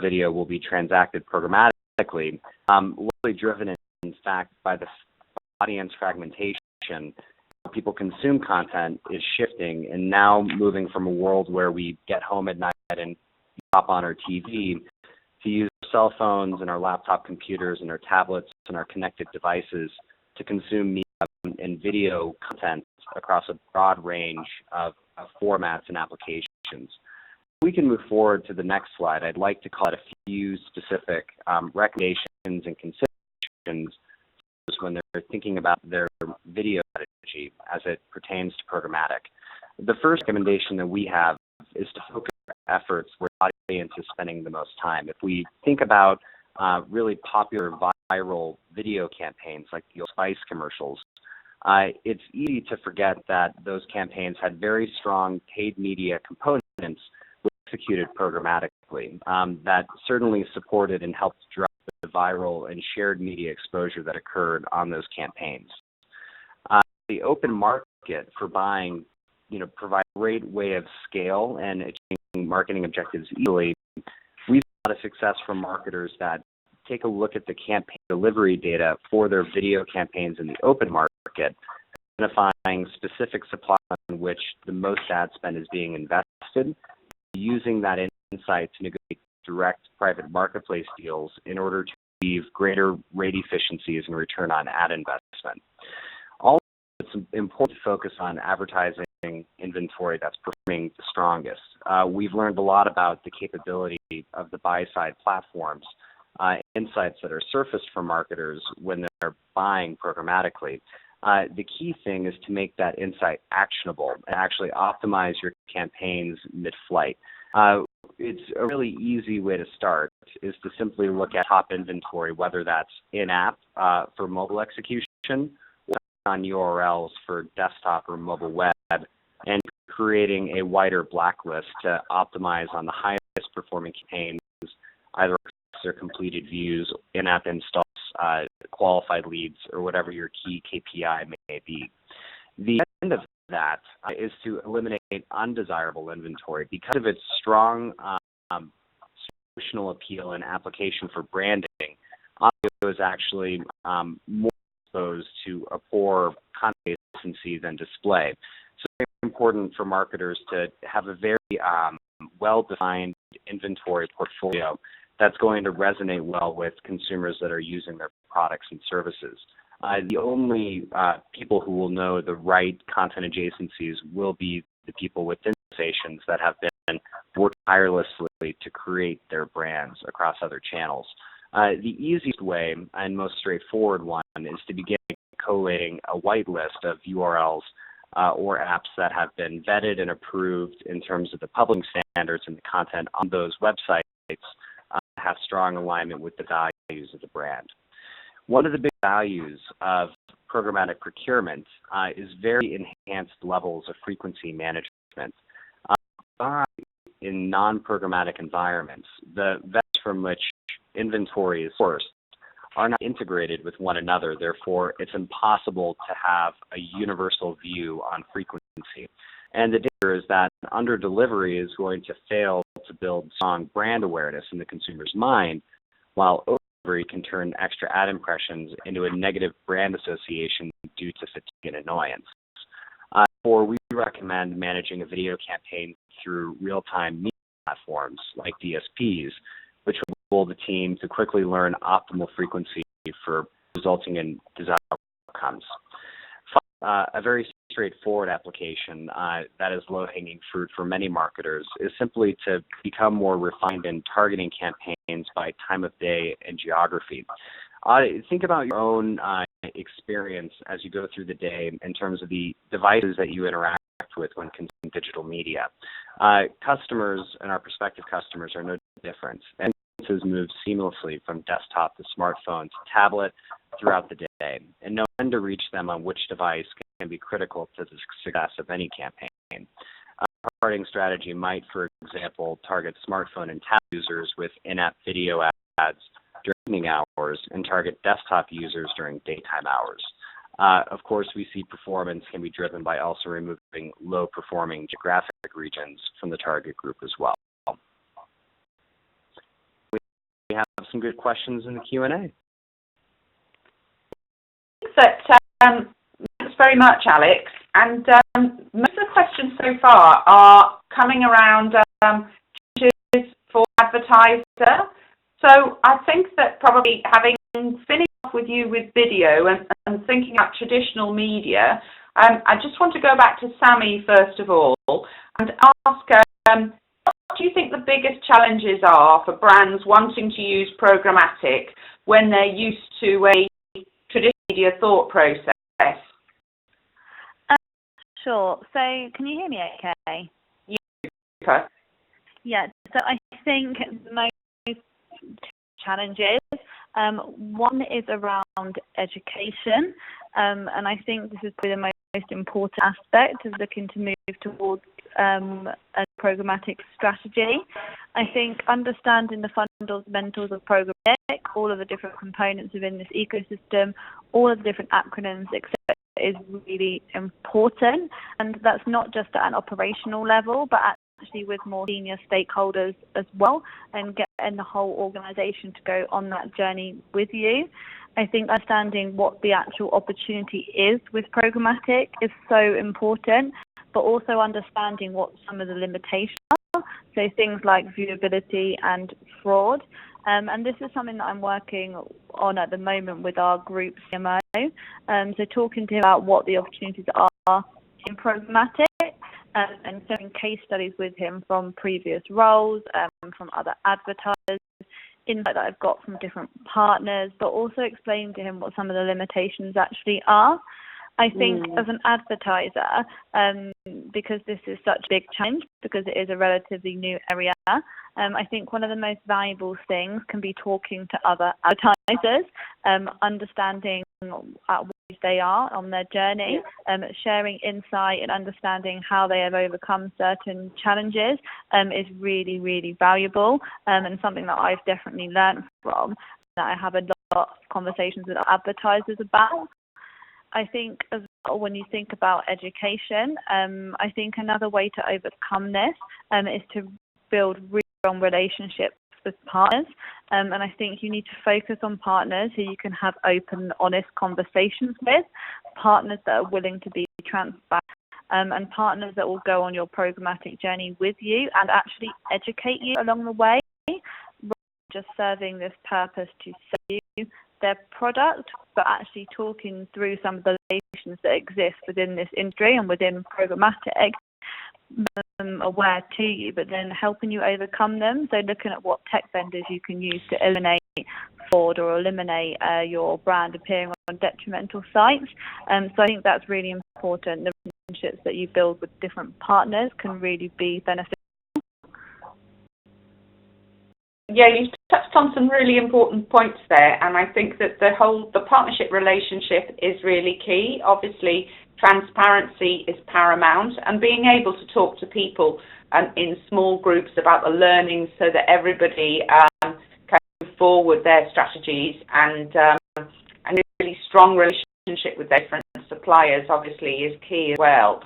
video will be transacted programmatically, largely driven in fact by the audience fragmentation. People consume content is shifting and now moving from a world where we get home at night and hop on our TV to use our cell phones and our laptop computers and our tablets and our connected devices to consume media and video content across a broad range of formats and applications. We can move forward to the next slide. I'd like to call it a few specific recommendations and considerations when they're thinking about their video strategy as it pertains to programmatic. The first recommendation that we have is to focus our efforts where the audience is spending the most time. If we think about really popular viral video campaigns like the Old Spice commercials, it's easy to forget that those campaigns had very strong paid media components executed programmatically that certainly supported and helped drive the viral and shared media exposure that occurred on those campaigns. The open market for buying, provides a great way of scale and achieving marketing objectives easily. We've had a lot of success from marketers that take a look at the campaign delivery data for their video campaigns in the open market, identifying specific supply on which the most ad spend is being invested, using that insight to negotiate direct private marketplace deals in order to achieve greater rate efficiencies and return on ad investment. Also, it's important to focus on advertising inventory that's performing the strongest. We've learned a lot about the capability of the buy-side platforms, insights that are surfaced for marketers when they're buying programmatically. The key thing is to make that insight actionable and actually optimize your campaigns mid-flight. It's a really easy way to start is to simply look at top inventory, whether that's in-app for mobile execution or on URLs for desktop or mobile web, and creating a wider blacklist to optimize on the highest performing campaigns, either or completed views, in-app installs, qualified leads, or whatever your key KPI may be. The end of that is to eliminate undesirable inventory. Because of its strong promotional appeal and application for branding, audio is actually more exposed to a poor content efficiency than display. So it's very important for marketers to have a very well-defined inventory portfolio that's going to resonate well with consumers that are using their products and services. The only people who will know the right content adjacencies will be the people within stations that have been working tirelessly to create their brands across other channels. The easiest way and most straightforward one is to begin collating a whitelist of URLs or apps that have been vetted and approved in terms of the publishing standards and the content on those websites have strong alignment with the values of the brand. One of the big values of programmatic procurement is very enhanced levels of frequency management. In non-programmatic environments, the vectors from which inventory is sourced are not integrated with one another. Therefore, it's impossible to have a universal view on frequency. And the danger is that under-delivery is going to fail to build strong brand awareness in the consumer's mind, while over-delivery can turn extra ad impressions into a negative brand association due to fatigue and annoyance. Therefore, we recommend managing a video campaign through real-time media platforms like DSPs, which will enable the team to quickly learn optimal frequency for resulting in desired outcomes. a very straightforward application that is low-hanging fruit for many marketers is simply to become more refined in targeting campaigns by time of day and geography. Think about your own experience as you go through the day in terms of the devices that you interact with when consuming digital media. Customers and our prospective customers are no different. And devices move seamlessly from desktop to smartphone to tablet throughout the day, and knowing when to reach them on which device can be critical to the success of any campaign. A targeting strategy might, for example, target smartphone and tablet users with in-app video ads during evening hours and target desktop users during daytime hours. Of course, we see performance can be driven by also removing low-performing geographic regions from the target group as well. We have some good questions in the Q&A. Thanks very much, Alex. And most of the questions so far are coming around changes for advertiser. So I think that probably having finished off with you with video and thinking about traditional media, I just want to go back to Sammy first of all and ask, what do you think the biggest challenges are for brands wanting to use programmatic when they're used to a traditional media thought process? Sure. So can you hear me okay? Yeah. Yeah. So I think the most challenges, one is around education, and I think this is probably the most important aspect of looking to move towards a programmatic strategy. I think understanding the fundamentals of programmatic, all of the different components within this ecosystem, all of the different acronyms, etc., is really important, and that's not just at an operational level, but actually with more senior stakeholders as well, and getting the whole organisation to go on that journey with you. I think understanding what the actual opportunity is with programmatic is so important, but also understanding what some of the limitations are, so things like viewability and fraud. And this is something that I'm working on at the moment with our group CMO. So talking to him about what the opportunities are in programmatic, and sharing case studies with him from previous roles, from other advertisers, insight that I've got from different partners, but also explaining to him what some of the limitations actually are. I think as an advertiser, because this is such a big change, because it is a relatively new area, I think one of the most valuable things can be talking to other advertisers, understanding at which they are on their journey, sharing insight and understanding how they have overcome certain challenges is really, really valuable, and something that I've definitely learned from, that I have a lot of conversations with advertisers about. I think as well, when you think about education, I think another way to overcome this is to build really strong relationships with partners. And I think you need to focus on partners who you can have open, honest conversations with, partners that are willing to be transparent, and partners that will go on your programmatic journey with you and actually educate you along the way, rather than just serving this purpose to sell you their product, but actually talking through some of the relations that exist within this industry and within programmatic, aware to you, but then helping you overcome them. So looking at what tech vendors you can use to eliminate fraud or eliminate your brand appearing on detrimental sites. So I think that's really important. The relationships that you build with different partners can really be beneficial. Yeah, you touched on some really important points there, and I think that the partnership relationship is really key. Obviously, transparency is paramount, and being able to talk to people in small groups about the learnings so that everybody can move forward their strategies, and a really strong relationship with their different suppliers obviously is key as well.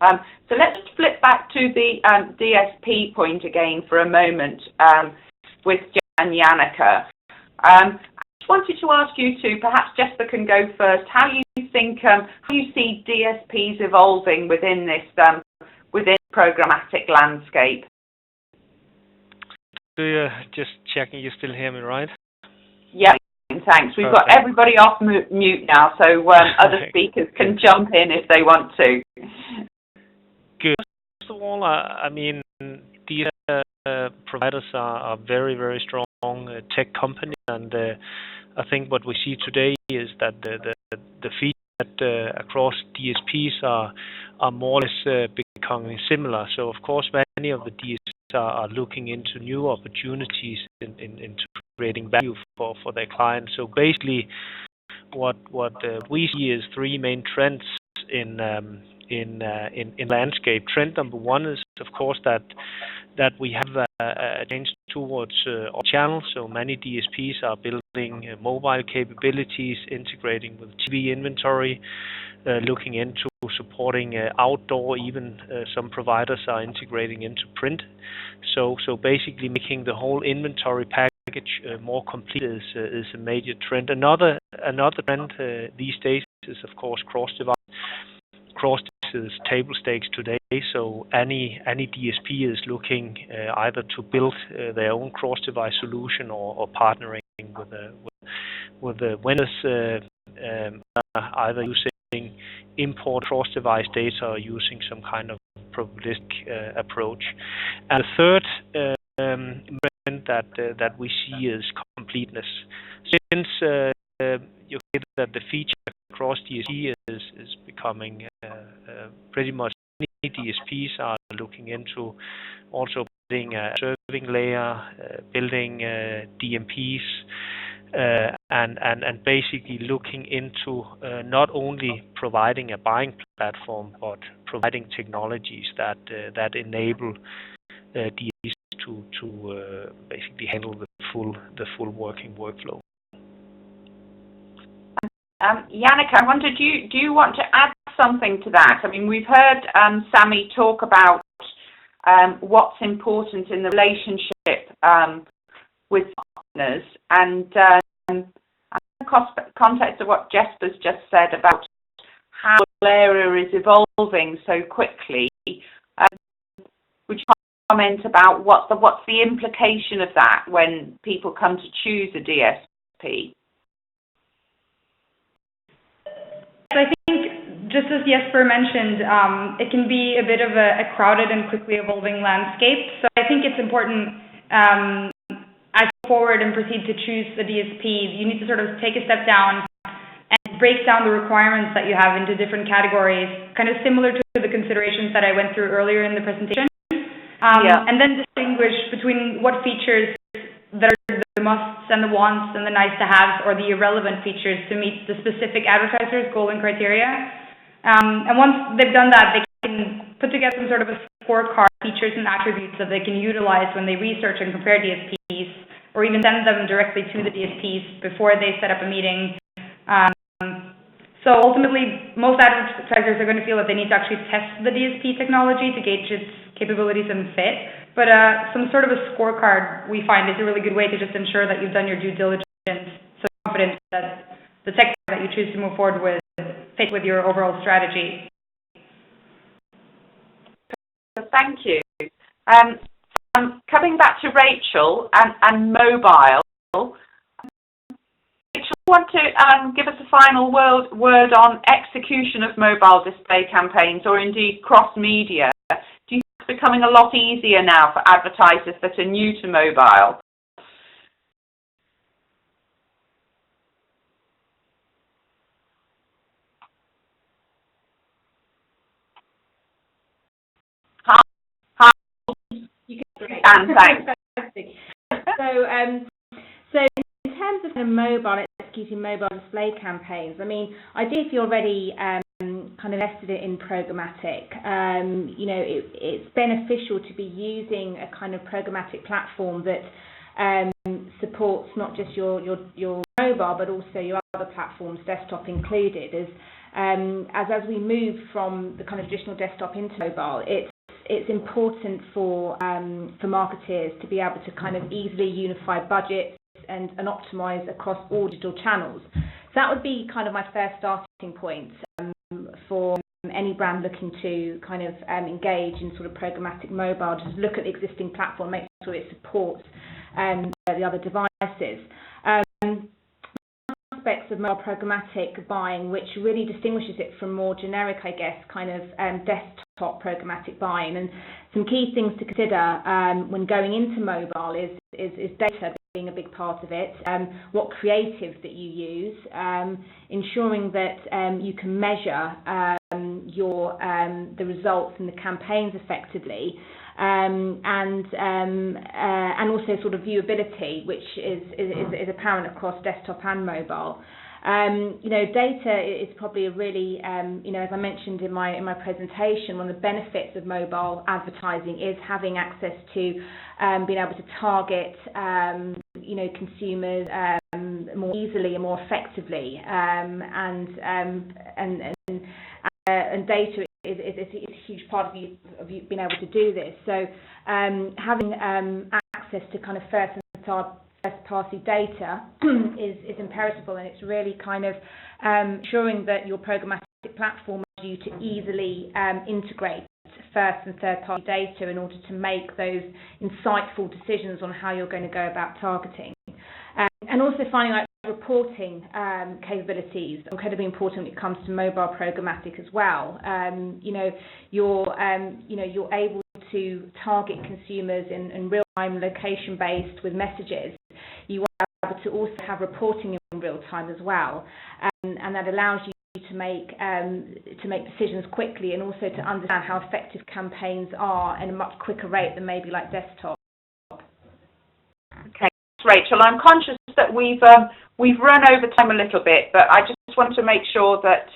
So let's flip back to the DSP point again for a moment with Jen and Janneke. I just wanted to ask you two, perhaps Jesper can go first, how you think, how you see DSPs evolving within this, within programmatic landscape? Do you just checking you still hear me, right? Yeah. thanks. We've got Perfect. everybody off mute now, so other speakers can jump in if they want to. Good. First of all, I mean, these providers are very, very strong tech companies, and I think what we see today is that the feedback across DSPs are more or less becoming similar. So of course, many of the DSPs are looking into new opportunities into creating value for their clients. So basically, what we see is three main trends in landscape. Trend number one is, of course, that we have a change towards our channels. So many DSPs are building mobile capabilities, integrating with TV inventory, looking into supporting outdoor. Even some providers are integrating into print. So basically making the whole inventory package more complete is a major trend. Another trend these days is, of course, cross-device. Cross-device is table stakes today. So any DSP is looking either to build their own cross-device solution or partnering with the vendors, either using import cross-device data or using some kind of probabilistic approach. And the third trend that we see is completeness. Since you see that the feature across DSP is becoming pretty much many DSPs are looking into also building a serving layer, building DMPs, and basically looking into not only providing a buying platform, but providing technologies that enable DSPs to basically handle the full working workflow. Yannick, I wonder, do you want to add something to that? I mean, we've heard Sami talk about what's important in the relationship with partners, and in the context of what Jesper's just said about how the area is evolving so quickly, would you comment about what's the implication of that when people come to choose a DSP? I think, just as Jesper mentioned, it can be a bit of a crowded and quickly evolving landscape. So I think it's important, as you go forward and proceed to choose the DSP, you need to sort of take a step down and break down the requirements that you have into different categories, kind of similar to the considerations that I went through earlier in the presentation. And then distinguish between what features that are the musts and the wants and the nice to haves, or the irrelevant features to meet the specific advertiser's goal and criteria. And once they've done that, they can put together some sort of a scorecard, features and attributes that they can utilize when they research and compare DSPs, or even send them directly to the DSPs before they set up a meeting. So ultimately, most advertisers are going to feel that they need to actually test the DSP technology to gauge its capabilities and fit. But some sort of a scorecard, we find, is a really good way to just ensure that you've done your due diligence, so confident that the tech that you choose to move forward with fits with your overall strategy. Thank you. Coming back to Rachel and mobile, Rachel, you want to give us a final word on execution of mobile display campaigns, or indeed cross-media? Do you think it's becoming a lot easier now for advertisers that are new to mobile? Hi. You can Thanks. So in terms of kind of mobile, executing mobile display campaigns, I mean, ideally if you're already kind of invested in programmatic, you know, it's beneficial to be using a kind of programmatic platform that supports not just your mobile, but also your other platforms, desktop included. As we move from the kind of traditional desktop into mobile, it's important for marketers to be able to kind of easily unify budgets and optimize across all digital channels. So that would be kind of my first starting point for any brand looking to kind of engage in sort of programmatic mobile. Just look at the existing platform, make sure it supports the other devices. aspects of mobile programmatic buying which really distinguishes it from more generic, I guess, kind of desktop programmatic buying. And some key things to consider when going into mobile is data being a big part of it, what creative that you use, ensuring that you can measure the results and the campaigns effectively, and also sort of viewability, which is apparent across desktop and mobile. Data is probably a really, as I mentioned in my presentation, one of the benefits of mobile advertising is having access to being able to target, consumers more easily and more effectively, and data is a huge part of you being able to do this. So having access to kind of first-party data is imperishable, and it's really kind of ensuring that your programmatic platform allows you to easily integrate first and third-party data in order to make those insightful decisions on how you're going to go about targeting. And also finding out reporting capabilities, incredibly important when it comes to mobile programmatic as well. You're able to target consumers in real time, location based with messages. You want to be able to also have reporting in real time as well, and that allows you to make decisions quickly and also to understand how effective campaigns are at a much quicker rate than maybe like desktop. Okay, Rachel, I'm conscious that we've run over time a little bit, but I just want to make sure that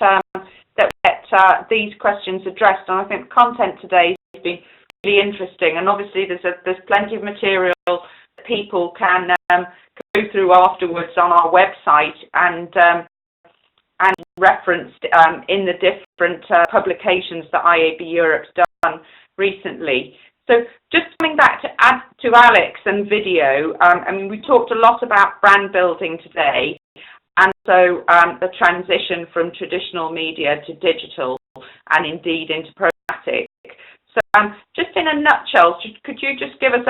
we get these questions addressed. And I think the content today has been really interesting, and obviously there's plenty of material that people can go through afterwards on our website and referenced in the different publications that IAB Europe's done recently. So just coming back to Alex and video, we talked a lot about brand building today, and so the transition from traditional media to digital and indeed into programmatic. So just in a nutshell, could you just give us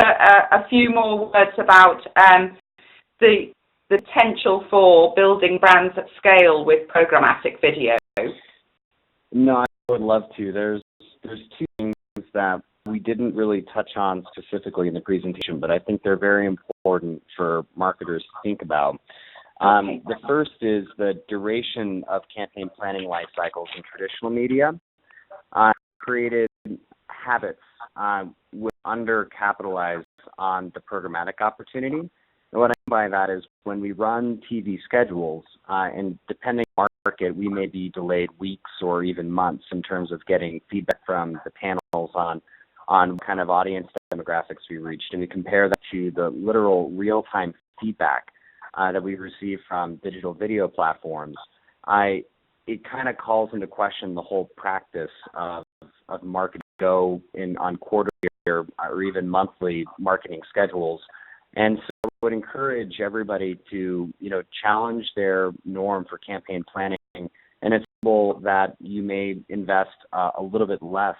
a few more words about the potential for building brands at scale with programmatic video? No, I would love to. There's two things that we didn't really touch on specifically in the presentation, but I think they're very important for marketers to think about. Okay. The first is the duration of campaign planning life cycles in traditional media. Created habits with undercapitalized on the programmatic opportunity. And what I mean by that is when we run TV schedules, and depending on the market, we may be delayed weeks or even months in terms of getting feedback from the panels on what kind of audience demographics we reached, and we compare that to the literal real-time feedback that we receive from digital video platforms. It kind of calls into question the whole practice of marketing on quarterly or even monthly marketing schedules. And so I would encourage everybody to, challenge their norm for campaign planning, and it's possible that you may invest a little bit less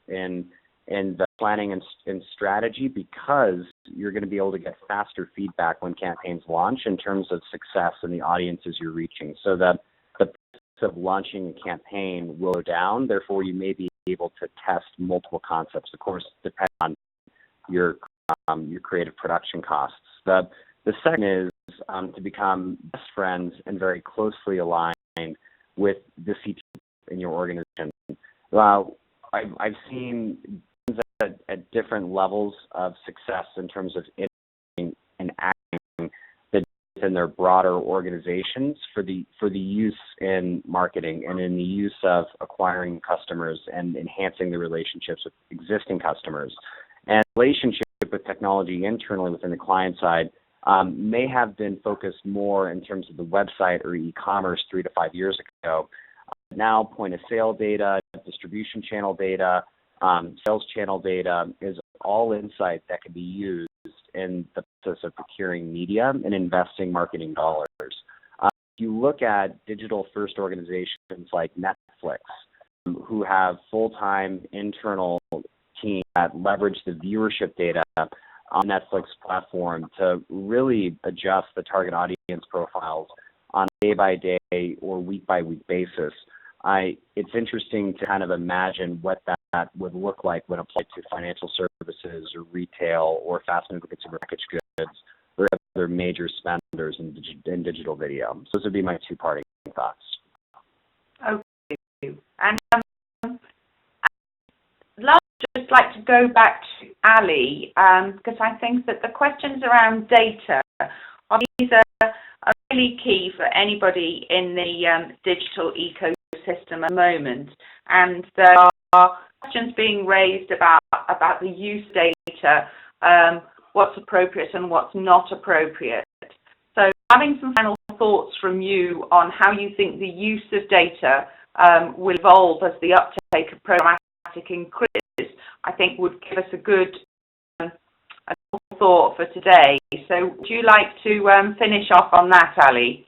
in the planning and strategy, because you're going to be able to get faster feedback when campaigns launch in terms of success and the audiences you're reaching, so that the process of launching a campaign will go down. Therefore, you may be able to test multiple concepts, of course, depending on your creative production costs. The second is to become best friends and very closely aligned with the CTO in your organization. I've seen at different levels of success in terms of innovating and acting within their broader organizations for the use in marketing and in the use of acquiring customers and enhancing the relationships with existing customers. And relationship with technology internally within the client side may have been focused more in terms of the website or e-commerce 3 to 5 years ago. Now, point of sale data, distribution channel data, sales channel data is all insight that can be used in the process of procuring media and investing marketing dollars. If you look at digital-first organizations like Netflix, who have full-time internal teams that leverage the viewership data on Netflix platform to really adjust the target audience profiles on a day-by-day or week-by-week basis, it's interesting to kind of imagine what that would look like when applied to financial services or retail or fast-moving consumer packaged goods or other major spenders in digital video. So those would be my two parting thoughts. Okay. And last, I'd just like to go back to Ali, because I think that the questions around data are really key for anybody in the digital ecosystem at the moment. And there are questions being raised about the use of data, what's appropriate and what's not appropriate. So having some final thoughts from you on how you think the use of data will evolve as the uptake of programmatic increases, I think would give us a good thought for today. So would you like to finish off on that, Ali?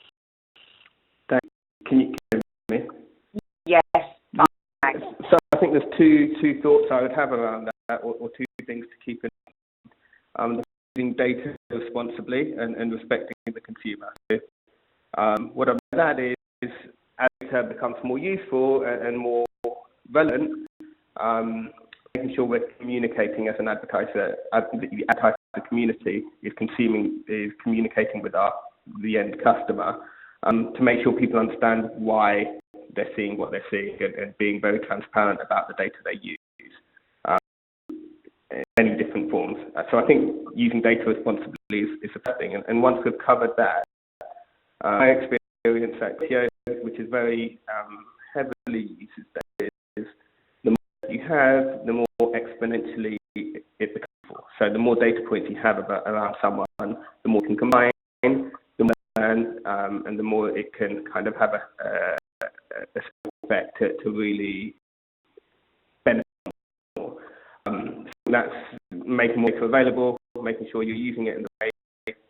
Can you hear me? Yes. Thanks. So I think there's two thoughts I would have around that, or two things to keep in mind. Using data responsibly and respecting the consumer. So, what I mean by that is, as data becomes more useful and more relevant, making sure we're communicating as an advertiser, the advertiser community is communicating with the end customer, to make sure people understand why they're seeing what they're seeing and being very transparent about the data they use in many different forms. So I think using data responsibly is a thing. And once we've covered that, my experience at Kyo, which is very heavily uses data, is the more you have, the more exponentially it becomes. So the more data points you have around someone, the more you can combine, the more learn, and the more it can kind of have a effect to really benefit more. So that's making more data available, making sure you're using it in the way,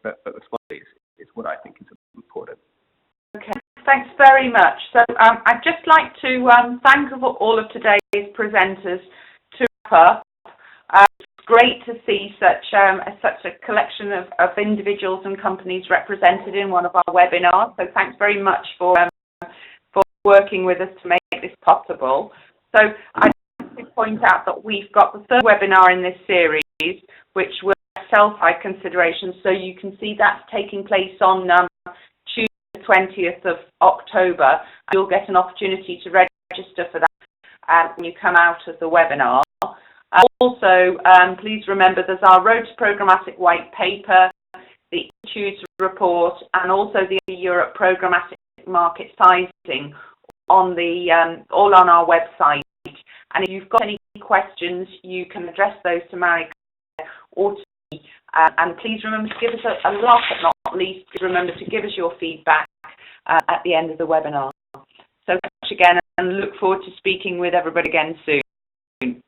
but responsibly is what I think is important. Okay, thanks very much. So I'd just like to thank all of today's presenters. To wrap up, it's great to see such a collection of individuals and companies represented in one of our webinars. So thanks very much for working with us to make this possible. So I'd like to point out that we've got the third webinar in this series, which will have sell-side considerations. So you can see that's taking place on Tuesday, the 20th of October. You'll get an opportunity to register for that when you come out of the webinar. Also, please remember there's our Road to Programmatic white paper, the Institute's report, and also the Europe Programmatic market sizing on all on our website. And if you've got any questions, you can address those to Mary or to me. And please remember to give us a last but not least, remember to give us your feedback at the end of the webinar. So thanks again, and look forward to speaking with everybody again soon.